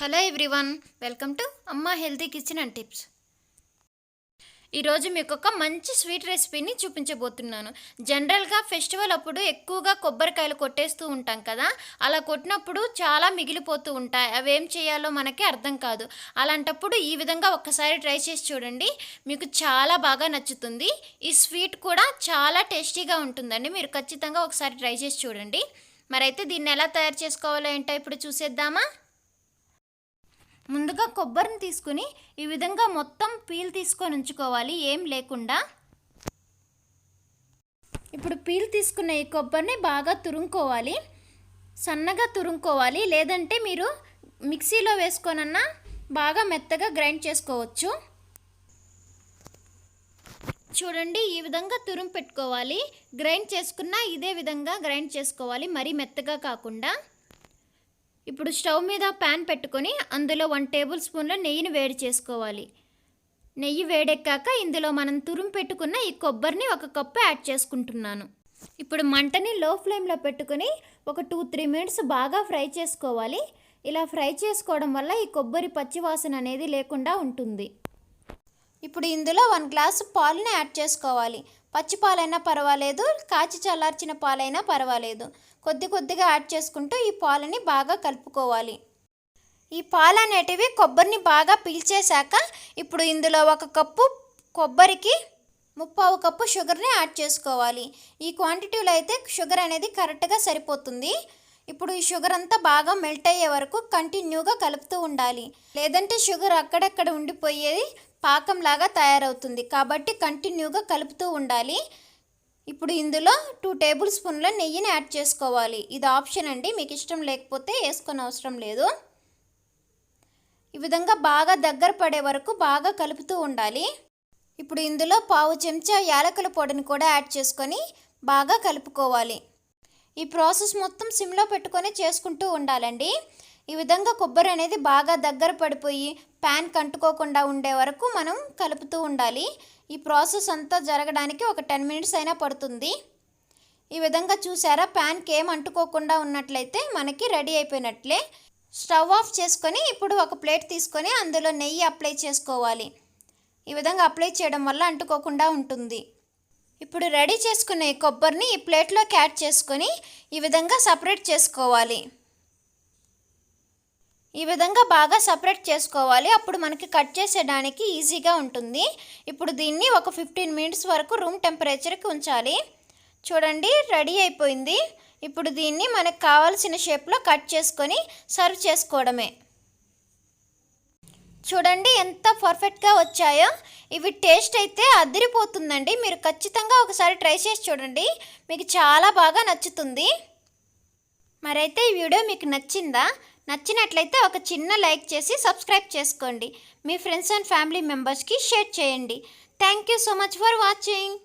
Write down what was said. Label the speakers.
Speaker 1: Hello everyone, welcome to అమ్మా healthy kitchen and tips. ఈరోజు మీకు ఒక మంచి స్వీట్ రెసిపీని చూపించబోతున్నాను. జనరల్గా ఫెస్టివల్ అప్పుడు ఎక్కువగా కొబ్బరికాయలు కొట్టేస్తూ ఉంటాం కదా, అలా కొట్టినప్పుడు చాలా మిగిలిపోతూ ఉంటాయి. అవి ఏం చేయాలో మనకి అర్థం కాదు. అలాంటప్పుడు ఈ విధంగా ఒక్కసారి ట్రై చేసి చూడండి, మీకు చాలా బాగా నచ్చుతుంది. ఈ స్వీట్ కూడా చాలా టేస్టీగా ఉంటుందండి. మీరు ఖచ్చితంగా ఒకసారి ట్రై చేసి చూడండి. మరైతే దీన్ని ఎలా తయారు చేసుకోవాలో ఏంటో ఇప్పుడు చూసేద్దామా. ముందుగా కొబ్బరిని తీసుకుని ఈ విధంగా మొత్తం పీల్ తీసుకొని ఉంచుకోవాలి, ఏం లేకుండా. ఇప్పుడు పీల్ తీసుకున్న ఈ కొబ్బరిని బాగా తురుముకోవాలి, సన్నగా తురుముకోవాలి. లేదంటే మీరు మిక్సీలో వేసుకొనన్నా బాగా మెత్తగా గ్రైండ్ చేసుకోవచ్చు. చూడండి, ఈ విధంగా తురుము పెట్టుకోవాలి. గ్రైండ్ చేసుకున్న ఇదే విధంగా గ్రైండ్ చేసుకోవాలి, మరీ మెత్తగా కాకుండా. ఇప్పుడు స్టవ్ మీద ప్యాన్ పెట్టుకొని అందులో 1 టేబుల్ స్పూన్ల నెయ్యిని వేడి చేసుకోవాలి. నెయ్యి వేడెక్కాక ఇందులో మనం తురుము పెట్టుకున్న ఈ కొబ్బరిని 1 కప్పు యాడ్ చేసుకుంటున్నాను. ఇప్పుడు మంటని లో ఫ్లేమ్లో పెట్టుకొని ఒక 2-3 మినిట్స్ బాగా ఫ్రై చేసుకోవాలి. ఇలా ఫ్రై చేసుకోవడం వల్ల ఈ కొబ్బరి పచ్చివాసన అనేది లేకుండా ఉంటుంది. ఇప్పుడు ఇందులో 1 గ్లాసు పాలని యాడ్ చేసుకోవాలి. పచ్చి పాలైనా పర్వాలేదు, కాచి చల్లార్చిన పాలైనా పర్వాలేదు. కొద్దిగా యాడ్ చేసుకుంటూ ఈ పాలని బాగా కలుపుకోవాలి. ఈ పాలు అనేటివి కొబ్బరిని బాగా పీల్చేశాక ఇప్పుడు ఇందులో 1 కప్పు కొబ్బరికి 3/4 కప్పు షుగర్ని యాడ్ చేసుకోవాలి. ఈ క్వాంటిటీలో అయితే షుగర్ అనేది కరెక్ట్గా సరిపోతుంది. ఇప్పుడు ఈ షుగర్ అంతా బాగా మెల్ట్ అయ్యే వరకు కంటిన్యూగా కలుపుతూ ఉండాలి. లేదంటే షుగర్ అక్కడక్కడ ఉండిపోయేది పాకంలాగా తయారవుతుంది. కాబట్టి కంటిన్యూగా కలుపుతూ ఉండాలి. ఇప్పుడు ఇందులో 2 టేబుల్ స్పూన్ల నెయ్యిని యాడ్ చేసుకోవాలి. ఇది ఆప్షన్ అండి, మీకు ఇష్టం లేకపోతే వేసుకొని అవసరం లేదు. ఈ విధంగా బాగా దగ్గర పడే వరకు బాగా కలుపుతూ ఉండాలి. ఇప్పుడు ఇందులో 1/2 చెంచా యాలకుల పొడిని కూడా యాడ్ చేసుకొని బాగా కలుపుకోవాలి. ఈ ప్రాసెస్ మొత్తం సిమ్లో పెట్టుకొని చేసుకుంటూ ఉండాలండి. ఈ విధంగా కొబ్బరి అనేది బాగా దగ్గర పడిపోయి ప్యాన్ కంటుకోకుండా ఉండే వరకు మనం కలుపుతూ ఉండాలి. ఈ ప్రాసెస్ అంతా జరగడానికి ఒక 10 మినిట్స్ అయినా పడుతుంది. ఈ విధంగా చూసారా, ప్యాన్కి ఏం అంటుకోకుండా ఉన్నట్లయితే మనకి రెడీ అయిపోయినట్లే. స్టవ్ ఆఫ్ చేసుకొని ఇప్పుడు ఒక ప్లేట్ తీసుకొని అందులో నెయ్యి అప్లై చేసుకోవాలి. ఈ విధంగా అప్లై చేయడం వల్ల అంటుకోకుండా ఉంటుంది. ఇప్పుడు రెడీ చేసుకున్న ఈ కొబ్బరిని ఈ ప్లేట్లోకి యాడ్ చేసుకొని ఈ విధంగా సపరేట్ చేసుకోవాలి. ఈ విధంగా బాగా సపరేట్ చేసుకోవాలి, అప్పుడు మనకి కట్ చేసేయడానికి ఈజీగా ఉంటుంది. ఇప్పుడు దీన్ని ఒక 15 మినిట్స్ వరకు రూమ్ టెంపరేచర్కి ఉంచాలి. చూడండి, రెడీ అయిపోయింది. ఇప్పుడు దీన్ని మనకు కావాల్సిన షేప్లో కట్ చేసుకొని సర్వ్ చేసుకోవడమే. చూడండి ఎంత పర్ఫెక్ట్గా వచ్చాయో. ఇవి టేస్ట్ అయితే అదిరిపోతుందండి. మీరు ఖచ్చితంగా ఒకసారి ట్రై చేసి చూడండి, మీకు చాలా బాగా నచ్చుతుంది. మరైతే ఈ వీడియో మీకు నచ్చినట్లయితే ఒక చిన్న లైక్ చేసి సబ్స్క్రైబ్ చేసుకోండి. మీ ఫ్రెండ్స్ అండ్ ఫ్యామిలీ మెంబర్స్కి షేర్ చేయండి. Thank you so much for watching.